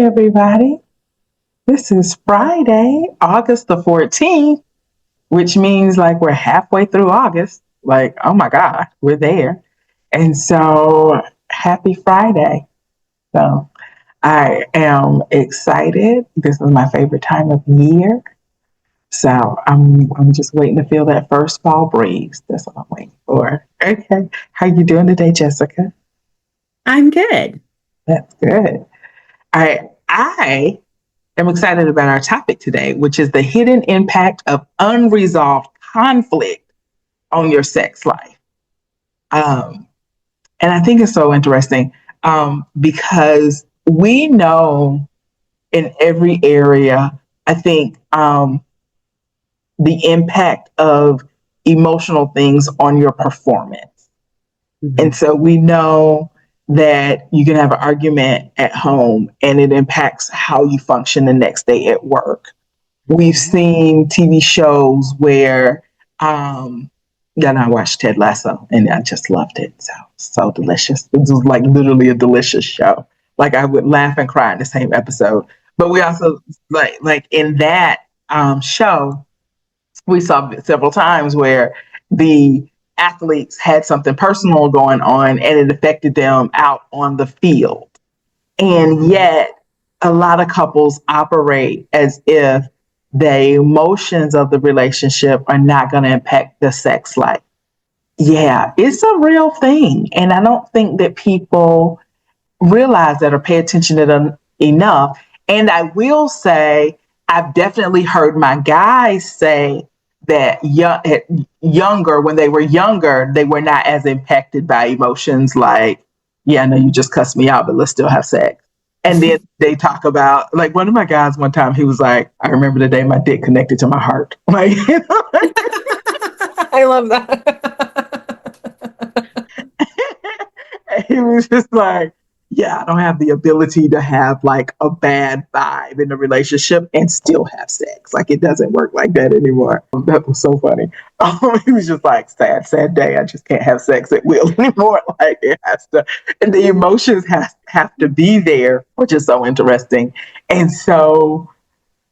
everybody. This is Friday, August the 14th, which means like we're halfway through August. Like, oh my God, we're there. And so happy Friday. So I am excited. This is my favorite time of year. So I'm just waiting to feel that first fall breeze. That's what I'm waiting for. Okay. How you doing today, Jessica? I'm good. That's good. I am excited about our topic today, which is the hidden impact of unresolved conflict on your sex life. Um, and I think it's so interesting because we know in every area, I think the impact of emotional things on your performance. Mm-hmm. And so we know that you can have an argument at home and it impacts how you function the next day at work. We've seen TV shows where, I watched Ted Lasso and I just loved it. So delicious. It was like literally a delicious show. Like I would laugh and cry in the same episode. But we also like in that show, we saw several times where the athletes had something personal going on and it affected them out on the field. And yet a lot of couples operate as if the emotions of the relationship are not going to impact the sex life. Yeah, it's a real thing. And I don't think that people realize that or pay attention to them enough. And I will say, I've definitely heard my guys say that when they were younger, they were not as impacted by emotions like, yeah, I know you just cussed me out, but let's still have sex. And then they talk about, like one of my guys one time, he was like, I remember the day my dick connected to my heart. Like, I love that. He was just like, yeah, I don't have the ability to have like a bad vibe in a relationship and still have sex. Like it doesn't work like that anymore. That was so funny. He was just like, sad day. I just can't have sex at will anymore. Like it has to, and the emotions have to be there, which is so interesting. And so,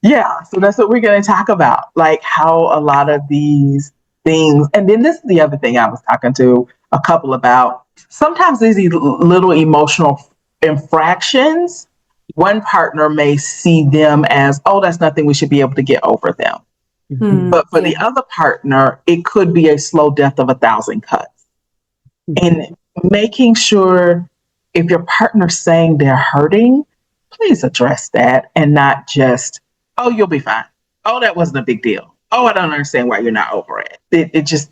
yeah, so that's what we're going to talk about, like how a lot of these things, and then this is the other thing I was talking to a couple about. Sometimes these little emotional infractions, one partner may see them as, oh, that's nothing, we should be able to get over them. Mm-hmm. But for the other partner, it could be a slow death of 1,000 cuts. Mm-hmm. And making sure if your partner's saying they're hurting, please address that and not just, oh, you'll be fine. Oh, that wasn't a big deal. Oh, I don't understand why you're not over it. It's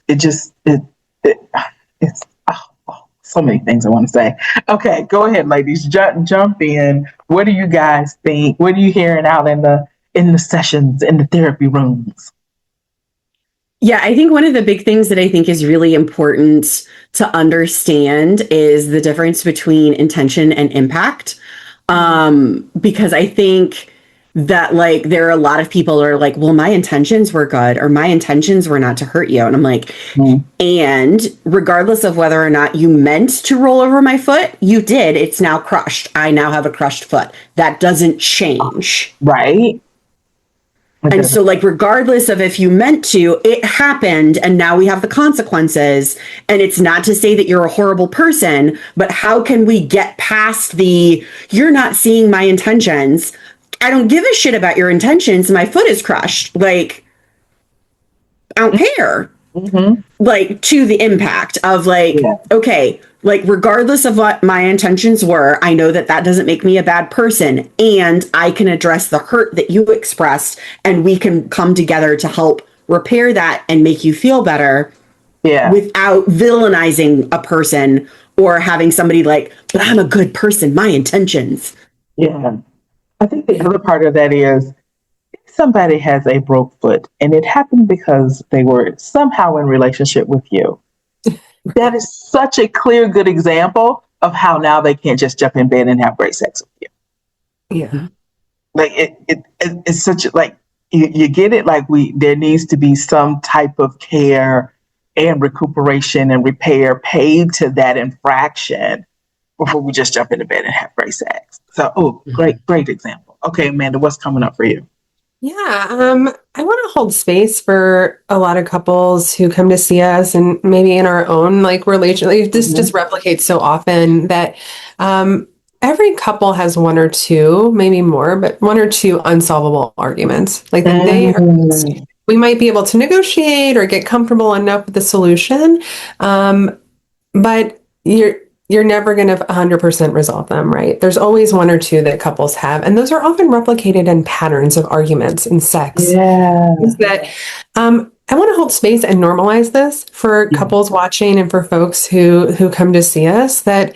so many things I want to say. Okay, go ahead, ladies. Jump in. What do you guys think? What are you hearing out in the sessions, in the therapy rooms? Yeah, I think one of the big things that I think is really important to understand is the difference between intention and impact. Because I think that like there are a lot of people are like, well, my intentions were good or my intentions were not to hurt you. And I'm like, and regardless of whether or not you meant to roll over my foot, you did. It's now crushed. I now have a crushed foot. That doesn't change. Right. And so like, regardless of if you meant to, it happened and now we have the consequences. And it's not to say that you're a horrible person, but how can we get past you're not seeing my intentions. I don't give a shit about your intentions. My foot is crushed. Like, I don't care. Mm-hmm. Like, to the impact of like, okay, like, regardless of what my intentions were, I know that doesn't make me a bad person. And I can address the hurt that you expressed and we can come together to help repair that and make you feel better without villainizing a person or having somebody like, but I'm a good person, my intentions. Yeah. I think the other part of that is if somebody has a broke foot and it happened because they were somehow in relationship with you. That is such a clear, good example of how now they can't just jump in bed and have great sex with you. Yeah. Like it's such like you get it. Like there needs to be some type of care and recuperation and repair paid to that infraction before we just jump into bed and have great sex. So, oh, great example. Okay, Amanda, what's coming up for you? Yeah, I want to hold space for a lot of couples who come to see us, and maybe in our own like relation. Like, this just replicates so often that every couple has one or two, maybe more, but one or two unsolvable arguments. Like that we might be able to negotiate or get comfortable enough with the solution, but you're never going to 100% resolve them, right? There's always one or two that couples have, and those are often replicated in patterns of arguments in sex. Yeah. Is that I want to hold space and normalize this for couples watching and for folks who come to see us, that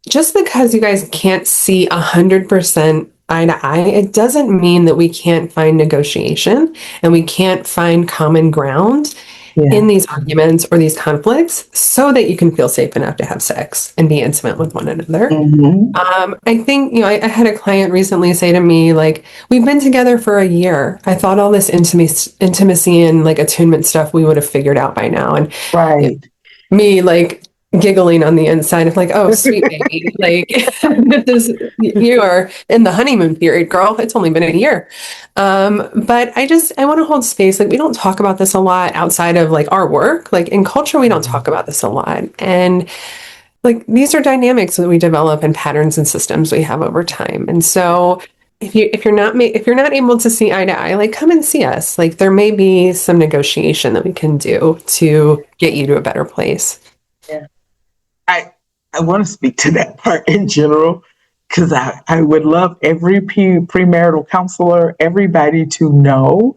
just because you guys can't see 100% eye to eye, it doesn't mean that we can't find negotiation and we can't find common ground in these arguments or these conflicts, so that you can feel safe enough to have sex and be intimate with one another. I think, I had a client recently say to me, like, we've been together for a year. I thought all this intimacy and like attunement stuff we would have figured out by now. And me like giggling on the inside of like, oh, sweet baby, like you are in the honeymoon period, girl. It's only been a year. But I want to hold space. Like, we don't talk about this a lot outside of like our work. Like in culture, we don't talk about this a lot. And like, these are dynamics that we develop and patterns and systems we have over time. And so if you're not able to see eye to eye, like, come and see us. Like, there may be some negotiation that we can do to get you to a better place. I want to speak to that part in general, because I would love every premarital counselor, everybody to know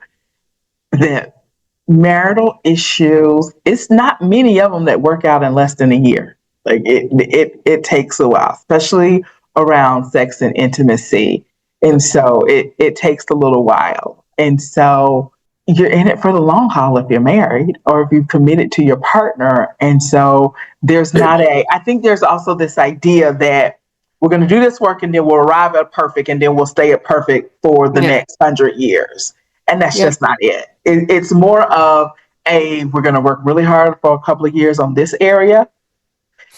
that marital issues, it's not many of them that work out in less than a year. Like it takes a while, especially around sex and intimacy. And so it takes a little while. And so you're in it for the long haul if you're married or if you've committed to your partner. And so there's I think there's also this idea that we're going to do this work and then we'll arrive at perfect and then we'll stay at perfect for the next 100 years. And that's just not it. It's more of we're going to work really hard for a couple of years on this area.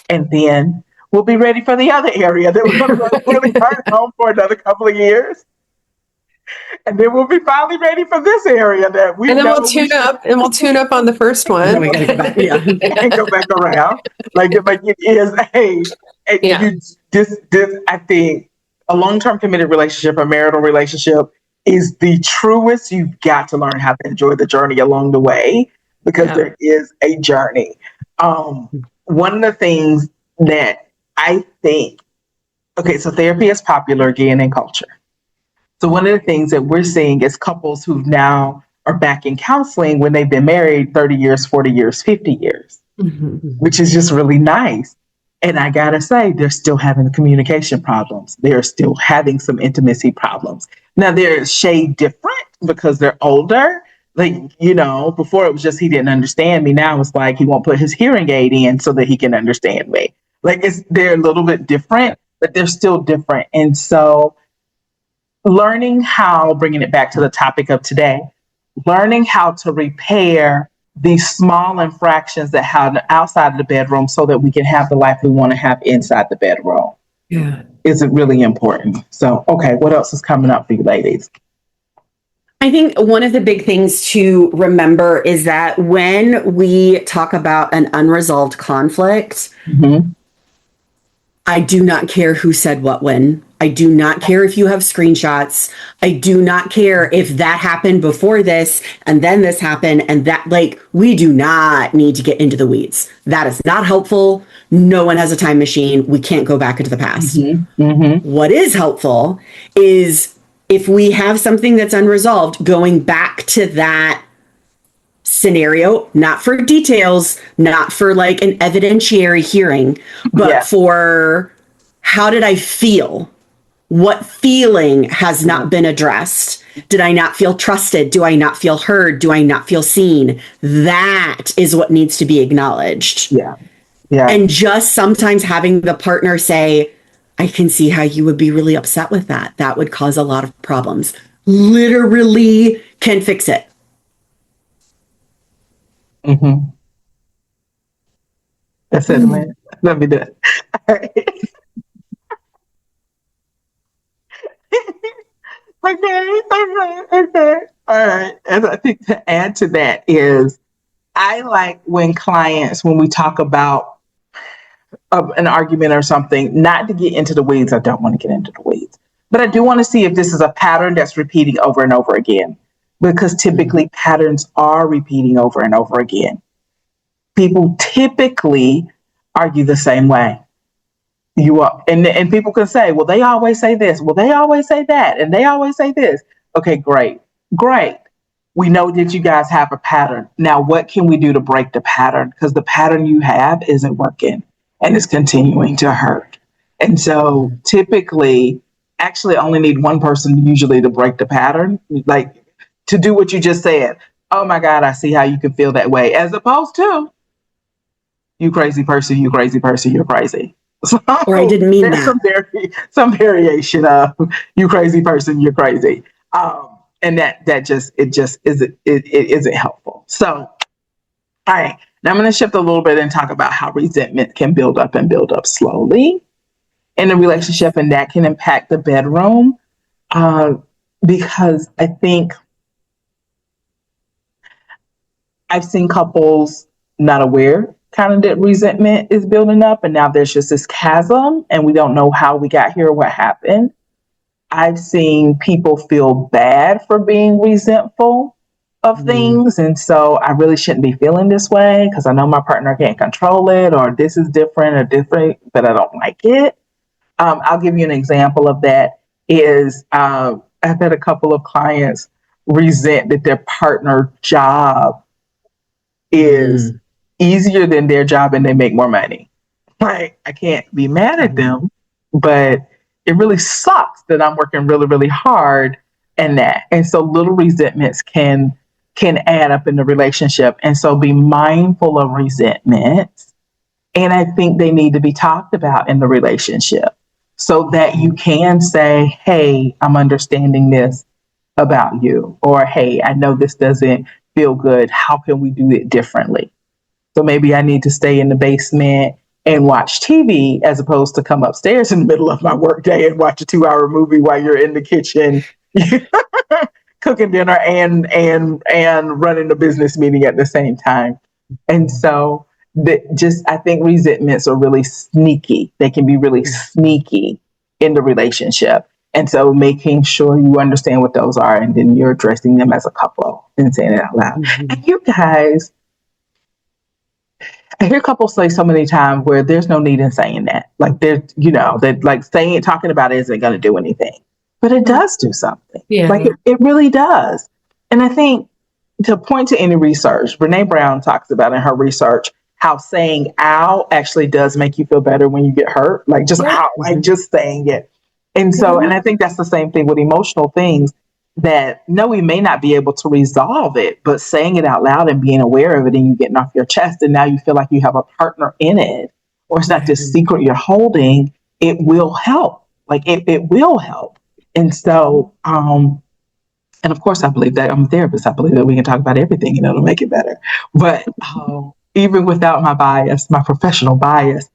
And then we'll be ready for the other area that we're going to work really hard on for another couple of years. And then we'll be finally ready for this area that we. And then we'll tune up on the first one. And we gotta go back, and go back around. Like it is I think a long-term committed relationship, a marital relationship, is the truest. You've got to learn how to enjoy the journey along the way, because there is a journey. One of the things that I think, so therapy is popular again in culture. So one of the things that we're seeing is couples who now are back in counseling when they've been married 30 years, 40 years, 50 years, which is just really nice. And I gotta say, they're still having communication problems. They're still having some intimacy problems. Now they're shade different because they're older. Like, before it was just he didn't understand me. Now it's like he won't put his hearing aid in so that he can understand me. Like they're a little bit different, but they're still different. And so bringing it back to the topic of today, learning how to repair these small infractions that happen outside of the bedroom so that we can have the life we want to have inside the bedroom is really important. So, okay, what else is coming up for you ladies? I think one of the big things to remember is that when we talk about an unresolved conflict, I do not care who said what when. I do not care if you have screenshots. I do not care if that happened before this and then this happened and that, we do not need to get into the weeds. That is not helpful. No one has a time machine. We can't go back into the past. What is helpful is if we have something that's unresolved, going back to that scenario, not for details, not for like an evidentiary hearing, but for how did I feel? What feeling has not been addressed? Did I not feel trusted? Do I not feel heard? Do I not feel seen? That is what needs to be acknowledged. And just sometimes having the partner say, I can see how you would be really upset with that. That would cause a lot of problems. Literally can fix it. That's it, man. Let me do it. Okay. All right. And I think to add to that is I like when we talk about an argument or something, not to get into the weeds. I don't want to get into the weeds, but I do want to see if this is a pattern that's repeating over and over again, because typically patterns are repeating over and over again. People typically argue the same way. You are, and people can say, well, they always say this, well, they always say that, and they always say this. Okay, great. We know that you guys have a pattern. Now, what can we do to break the pattern? Because the pattern you have isn't working and it's continuing to hurt. And so typically, actually only need one person usually to break the pattern, like to do what you just said. Oh my God, I see how you can feel that way, as opposed to you crazy person, you crazy person, you're crazy. So Or I didn't mean there's that. some variation of you crazy person, you're crazy. And that just it isn't helpful. So all right. Now I'm going to shift a little bit and talk about how resentment can build up and build up slowly in a relationship, and that can impact the bedroom. Because I think I've seen couples not aware kind of that resentment is building up, and now there's just this chasm and we don't know how we got here or what happened. I've seen people feel bad for being resentful of things, and so I really shouldn't be feeling this way because I know my partner can't control it, or this is different, but I don't like it. I'll give you an example of that. I've had a couple of clients resent that their partner job is easier than their job and they make more money. Like, I can't be mad at them, but it really sucks that I'm working really, really hard and that. And so little resentments can add up in the relationship. And so be mindful of resentments. And I think they need to be talked about in the relationship so that you can say, hey, I'm understanding this about you, or hey, I know this doesn't feel good. How can we do it differently? So maybe I need to stay in the basement and watch TV as opposed to come upstairs in the middle of my workday and watch a 2-hour movie while you're in the kitchen cooking dinner and running a business meeting at the same time. And so I think resentments are really sneaky. They can be really sneaky in the relationship. And so making sure you understand what those are, and then you're addressing them as a couple and saying it out loud. And you guys, I hear couples say so many times where there's no need in saying that. Like that like talking about it isn't going to do anything, but it does do something. Yeah. Like it really does. And I think to point to any research, Brene Brown talks about in her research how saying "ow" actually does make you feel better when you get hurt. Like just "ow," like just saying it. And so, and I think that's the same thing with emotional things, that no, we may not be able to resolve it, but saying it out loud and being aware of it and you getting off your chest, and now you feel like you have a partner in it, or it's not this secret you're holding, it will help. Like it will help. And so, and of course I believe that I'm a therapist. I believe that we can talk about everything and it'll make it better. But even without my bias, my professional bias,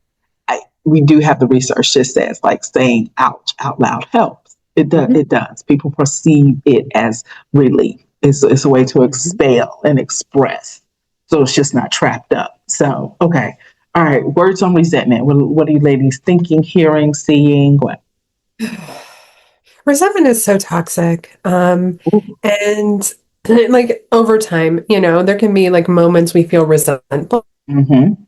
we do have the research that says like saying ouch out loud helps. It does. It does. People perceive it as relief. It's a way to expel and express. So it's just not trapped up. So, okay. All right. Words on resentment. What are you ladies thinking, hearing, seeing? What? Resentment is so toxic. And like over time, there can be like moments we feel resentful. Mm-hmm.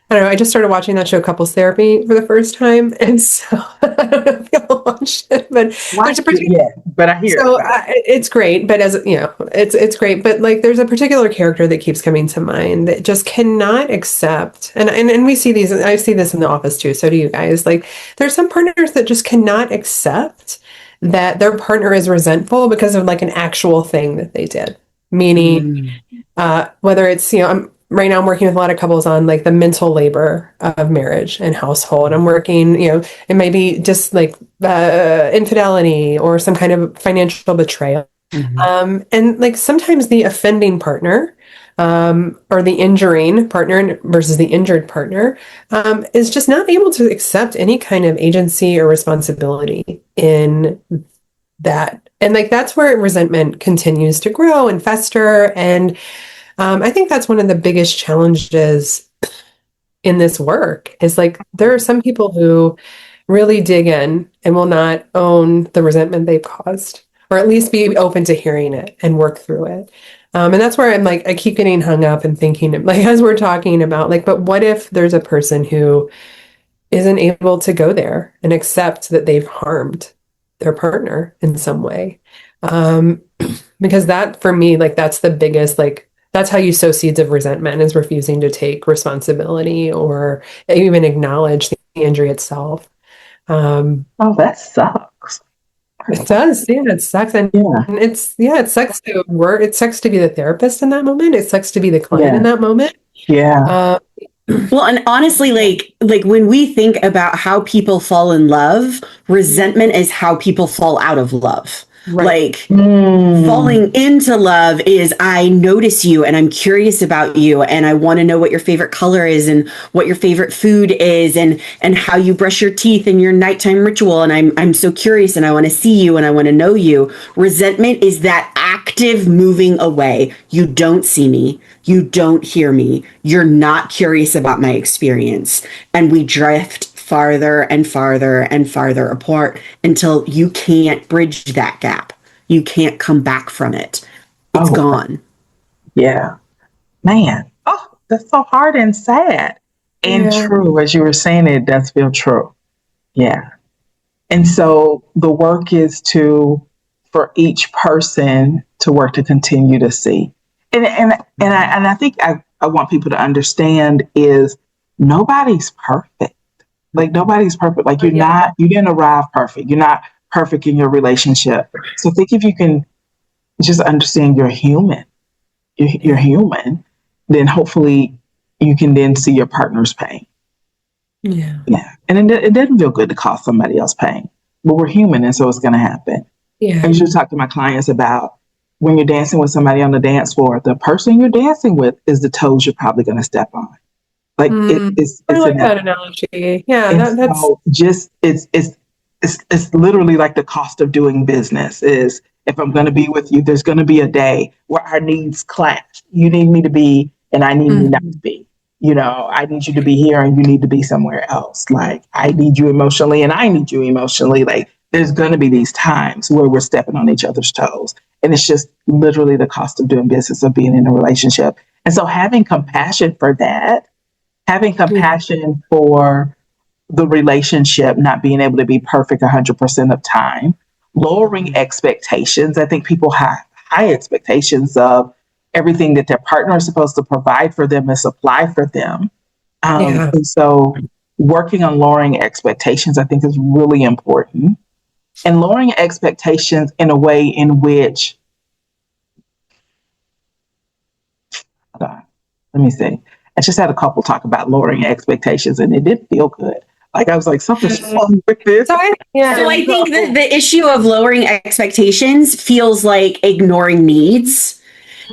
I don't know. I just started watching that show, Couples Therapy, for the first time, and so I don't know if y'all watched it, but there's a particular. Yeah, but I hear So it's great, but it's great, but like there's a particular character that keeps coming to mind that just cannot accept, and we see these. I see this in the office too. So do you guys? Like there's some partners that just cannot accept that their partner is resentful because of like an actual thing that they did, meaning whether it's right now I'm working with a lot of couples on like the mental labor of marriage and household. I'm working, it might be just like infidelity or some kind of financial betrayal. And like sometimes the offending partner, or the injuring partner versus the injured partner, is just not able to accept any kind of agency or responsibility in that. And like that's where resentment continues to grow and fester. And I think that's one of the biggest challenges in this work is like there are some people who really dig in and will not own the resentment they've caused, or at least be open to hearing it and work through it. And that's where I'm like, I keep getting hung up and thinking, like, as we're talking about, like, but what if there's a person who isn't able to go there and accept that they've harmed their partner in some way? Because that, for me, like, that's the biggest, like, that's how you sow seeds of resentment, is refusing to take responsibility or even acknowledge the injury itself. Oh, that sucks. It does. Yeah, it sucks. And Yeah. it sucks to work. It sucks to be the therapist in that moment. It sucks to be the client in that moment. Yeah. Well, and honestly, like when we think about how people fall in love, resentment is how people fall out of love. Right. Like falling into love is, I notice you and I'm curious about you and I want to know what your favorite color is and what your favorite food is and how you brush your teeth and your nighttime ritual, and I'm so curious and I want to see you and I want to know you. Resentment is that active moving away. You don't see me. You don't hear me. You're not curious about my experience. And we drift farther and farther and farther apart until you can't bridge that gap. You can't come back from it. It's gone. Yeah. Man. Oh, that's so hard and sad. And true. As you were saying, it does feel true. Yeah. And so the work is for each person to work to continue to see. And I think I want people to understand is nobody's perfect. Like nobody's perfect. Like you didn't arrive perfect. You're not perfect in your relationship. So I think if you can just understand you're human, you're human, then hopefully you can then see your partner's pain. Yeah. Yeah. And it doesn't feel good to cause somebody else pain, but we're human. And so it's going to happen. Yeah. I usually talk to my clients about when you're dancing with somebody on the dance floor, the person you're dancing with is the toes you're probably going to step on. Like it's I like that analogy. Yeah, that's so just it's literally like the cost of doing business is, if I'm going to be with you, there's going to be a day where our needs clash. You need me to be, and I need you not to be. I need you to be here and you need to be somewhere else. Like I need you emotionally and I need you emotionally. Like there's going to be these times where we're stepping on each other's toes. And it's just literally the cost of doing business, of being in a relationship. And so having compassion for that, having compassion for the relationship not being able to be perfect 100% of time, lowering expectations. I think people have high expectations of everything that their partner is supposed to provide for them and supply for them. And so working on lowering expectations, I think, is really important. And lowering expectations in a way in which, let me see. I just had a couple talk about lowering expectations and it didn't feel good. Like I was like, something's wrong with this. So I think that the issue of lowering expectations feels like ignoring needs.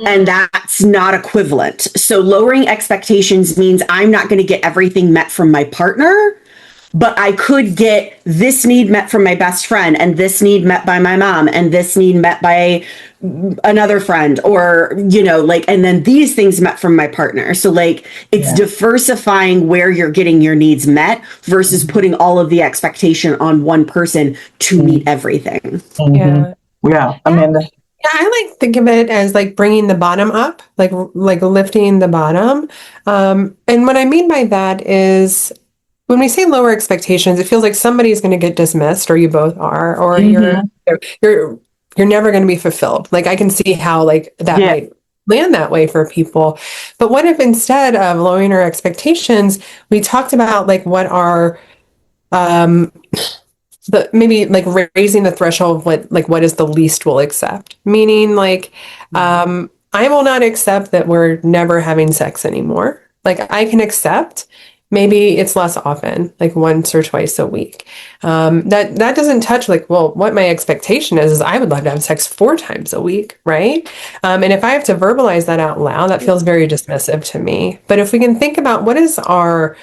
And that's not equivalent. So lowering expectations means I'm not going to get everything met from my partner, but I could get this need met from my best friend and this need met by my mom and this need met by another friend, or and then these things met from my partner. So like it's diversifying where you're getting your needs met versus putting all of the expectation on one person to meet everything. Yeah. Amanda. Yeah, I like think of it as like bringing the bottom up, like lifting the bottom. And what I mean by that is when we say lower expectations, it feels like somebody's going to get dismissed, or you both are, or you're never going to be fulfilled. Like I can see how like that might land that way for people. But what if instead of lowering our expectations, we talked about like what are maybe like raising the threshold of what is the least we'll accept, meaning like I will not accept that we're never having sex anymore. Like I can accept maybe it's less often, like once or twice a week. That doesn't touch like, well, what my expectation is I would love to have sex 4 times a week, right? And if I have to verbalize that out loud, that feels very dismissive to me. But if we can think about what is our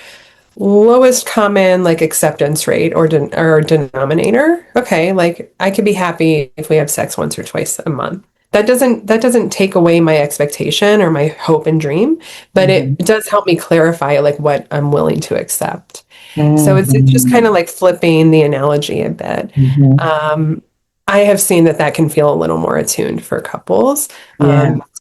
lowest common like acceptance rate or denominator, okay, like I could be happy if we have sex once or twice a month. That doesn't take away my expectation or my hope and dream, but it does help me clarify like what I'm willing to accept. So it's just kind of like flipping the analogy a bit. I have seen that can feel a little more attuned for couples.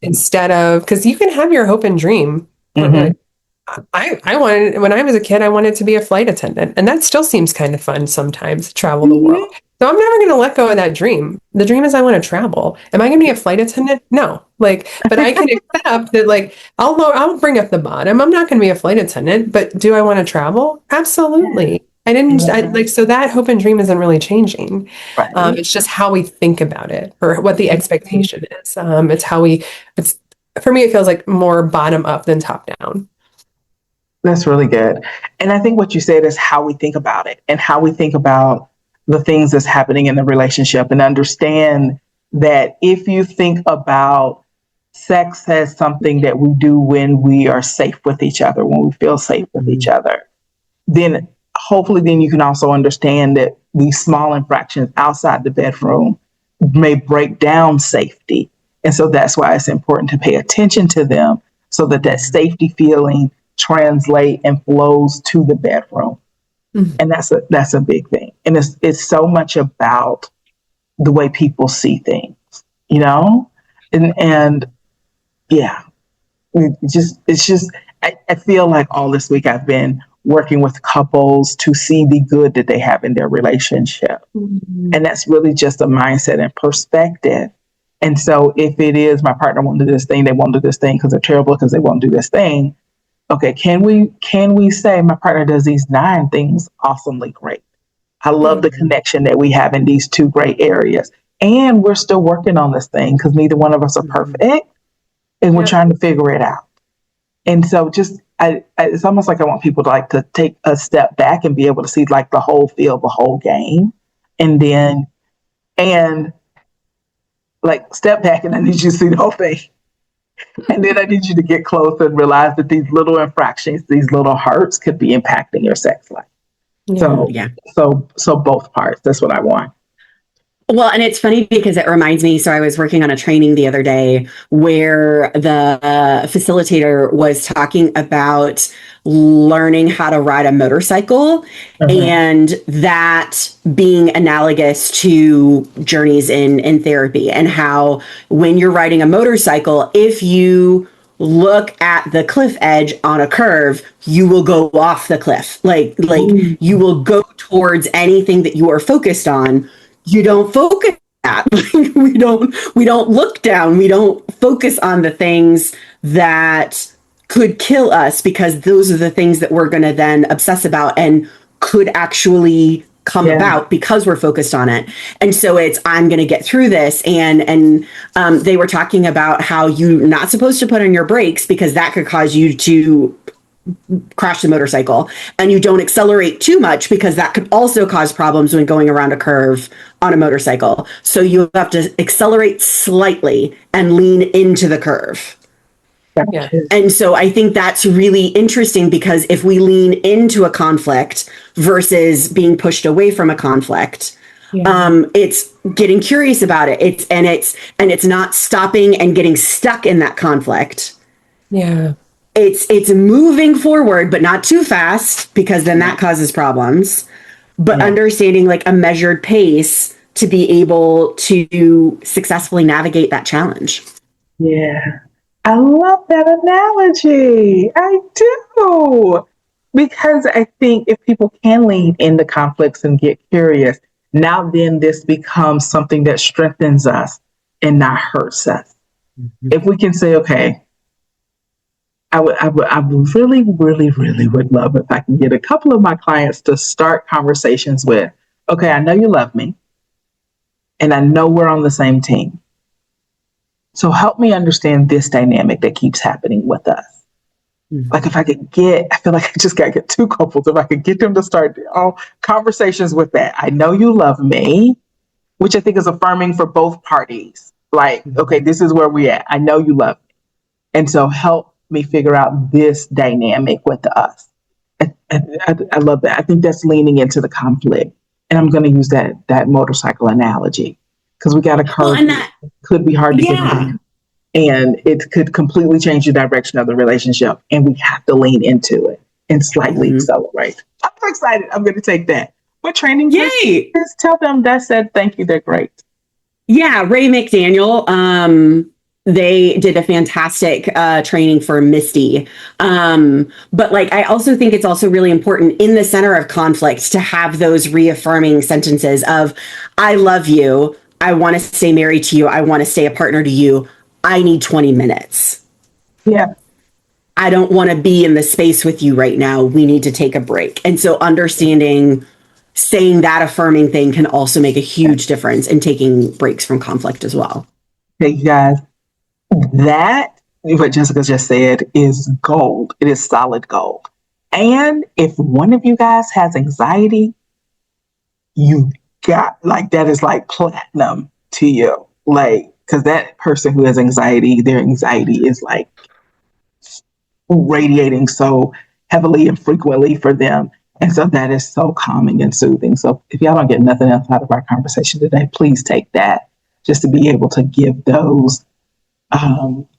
Instead of, because you can have your hope and dream. I wanted, when I was a kid, I wanted to be a flight attendant, and that still seems kind of fun sometimes to travel the world. So I'm never going to let go of that dream. The dream is I want to travel. Am I going to be a flight attendant? No. Like, but I can accept that, like, I'll bring up the bottom. I'm not going to be a flight attendant, but do I want to travel? Absolutely. So that hope and dream isn't really changing. Right. It's just how we think about it or what the expectation is. It's for me, it feels like more bottom up than top down. That's really good. And I think what you said is how we think about it and how we think about the things that's happening in the relationship, and understand that if you think about sex as something that we do when we are safe with each other, when we feel safe with each other, then hopefully then you can also understand that these small infractions outside the bedroom may break down safety. And so that's why it's important to pay attention to them so that that safety feeling translate and flows to the bedroom. And that's a big thing. And it's so much about the way people see things, you know? And yeah, it's just I feel like all this week I've been working with couples to see the good that they have in their relationship. And that's really just a mindset and perspective. And so if it is my partner won't do this thing, they won't do this thing because they're terrible because they won't do this thing. Okay, can we say my partner does these 9 things awesomely great? I love the connection that we have in these 2 great areas. And we're still working on this thing because neither one of us are perfect. And we're trying to figure it out. And so it's almost like I want people to take a step back and be able to see like the whole field, the whole game. And like step back and I need you to see the whole thing. And then I need you to get closer and realize that these little infractions, these little hurts could be impacting your sex life. So both parts. That's what I want. Well, and it's funny because it reminds me. So I was working on a training the other day where the facilitator was talking about learning how to ride a motorcycle, and that being analogous to journeys in therapy, and how when you're riding a motorcycle, if you look at the cliff edge on a curve, you will go off the cliff. Like you will go towards anything that you are focused on. You don't focus at. we don't look down. We don't focus on the things that could kill us, because those are the things that we're going to then obsess about and could actually come about because we're focused on it. And so I'm going to get through this. And they were talking about how you're not supposed to put on your brakes because that could cause you to crash the motorcycle, and you don't accelerate too much because that could also cause problems when going around a curve on a motorcycle. So you have to accelerate slightly and lean into the curve. Yeah. And so I think that's really interesting, because if we lean into a conflict versus being pushed away from a conflict, it's getting curious about it. It's not stopping and getting stuck in that conflict. Yeah. It's moving forward, but not too fast, because then that causes problems. But understanding like a measured pace to be able to successfully navigate that challenge. Yeah. I love that analogy. I do. Because I think if people can lean into conflicts and get curious, now then this becomes something that strengthens us and not hurts us. If we can say, okay, I would really, really, really would love if I can get a couple of my clients to start conversations with, okay, I know you love me and I know we're on the same team. So help me understand this dynamic that keeps happening with us. Like if I feel like I just got to get two couples. If I could get them to start all conversations with that. I know you love me, which I think is affirming for both parties. Like, okay, this is where we at. I know you love me. And so help me figure out this dynamic with us. I love that. I think that's leaning into the conflict. And I'm going to use that motorcycle analogy because we got a curve. And that could be hard to get around. And it could completely change the direction of the relationship. And we have to lean into it and slightly accelerate. I'm so excited. I'm going to take that. What training? Yay! Just tell them that said thank you. They're great. Yeah, Ray McDaniel. They did a fantastic training for Misty. But like, I also think it's also really important in the center of conflict to have those reaffirming sentences of, I love you. I want to stay married to you. I want to stay a partner to you. I need 20 minutes. Yeah. I don't want to be in the space with you right now. We need to take a break. And so understanding, saying that affirming thing can also make a huge difference in taking breaks from conflict as well. Okay, you guys, that, what Jessica just said, is gold. It is solid gold. And if one of you guys has anxiety, you got, like, that is like platinum to you. Like, because that person who has anxiety, their anxiety is like radiating so heavily and frequently for them. And so that is so calming and soothing. So if y'all don't get nothing else out of our conversation today, please take that just to be able to give those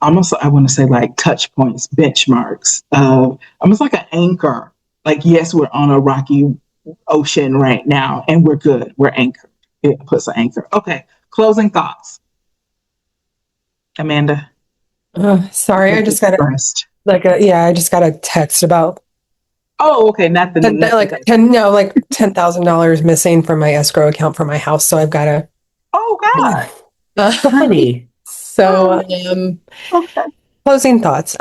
almost, I want to say like touch points, benchmarks, almost like an anchor. Like, yes, we're on a rocky ocean right now and we're good. We're anchored. It puts an anchor. Okay. Closing thoughts. Amanda. Sorry, I just got I just got a text about. Oh, okay. Not the $10,000 missing from my escrow account for my house. So I've got to. Oh God. Honey. So, Okay. closing thoughts.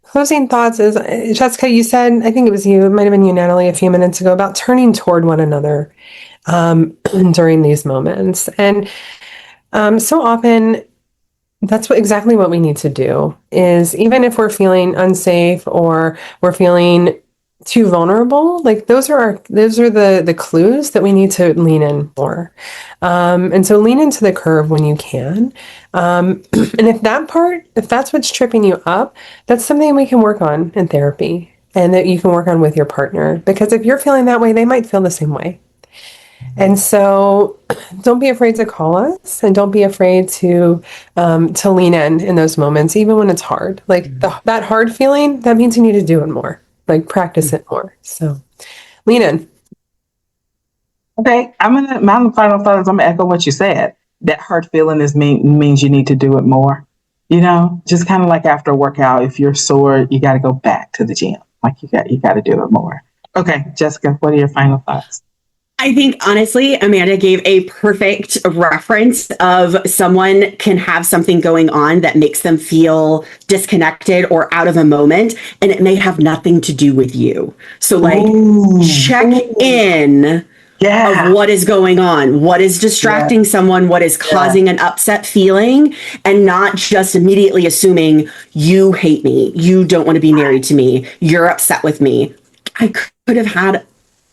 Closing thoughts is, Jessica, you said, I think it was you, it might have been you, Natalie, a few minutes ago, about turning toward one another during these moments. And so often that's exactly what we need to do, is even if we're feeling unsafe or we're feeling too vulnerable, like those are the clues that we need to lean in more. And so lean into the curve when you can. And if that's what's tripping you up, that's something we can work on in therapy and that you can work on with your partner. Because if you're feeling that way, they might feel the same way. And so don't be afraid to call us, and don't be afraid to lean in those moments, even when it's hard. Like that hard feeling, that means you need to do it more, like practice it more. So lean in. Okay. My final thought is I'm gonna echo what you said. That hard feeling means you need to do it more. You know, just kind of like after a workout, if you're sore, you got to go back to the gym. Like you got to do it more. Okay, Jessica, what are your final thoughts? I think honestly, Amanda gave a perfect reference of someone can have something going on that makes them feel disconnected or out of a moment, and it may have nothing to do with you. So like check in of what is going on, what is distracting someone, what is causing an upset feeling, and not just immediately assuming you hate me, you don't want to be married to me, you're upset with me. I could have had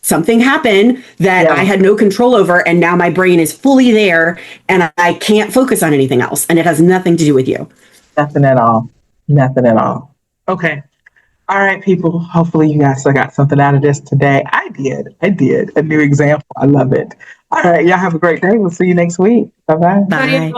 something happened that I had no control over, and now my brain is fully there and I can't focus on anything else, and it has nothing to do with you. Nothing at all. Nothing at all. Okay. All right, people. Hopefully you guys got something out of this today. I did. A new example. I love it. All right. Y'all have a great day. We'll see you next week. Bye-bye. Bye.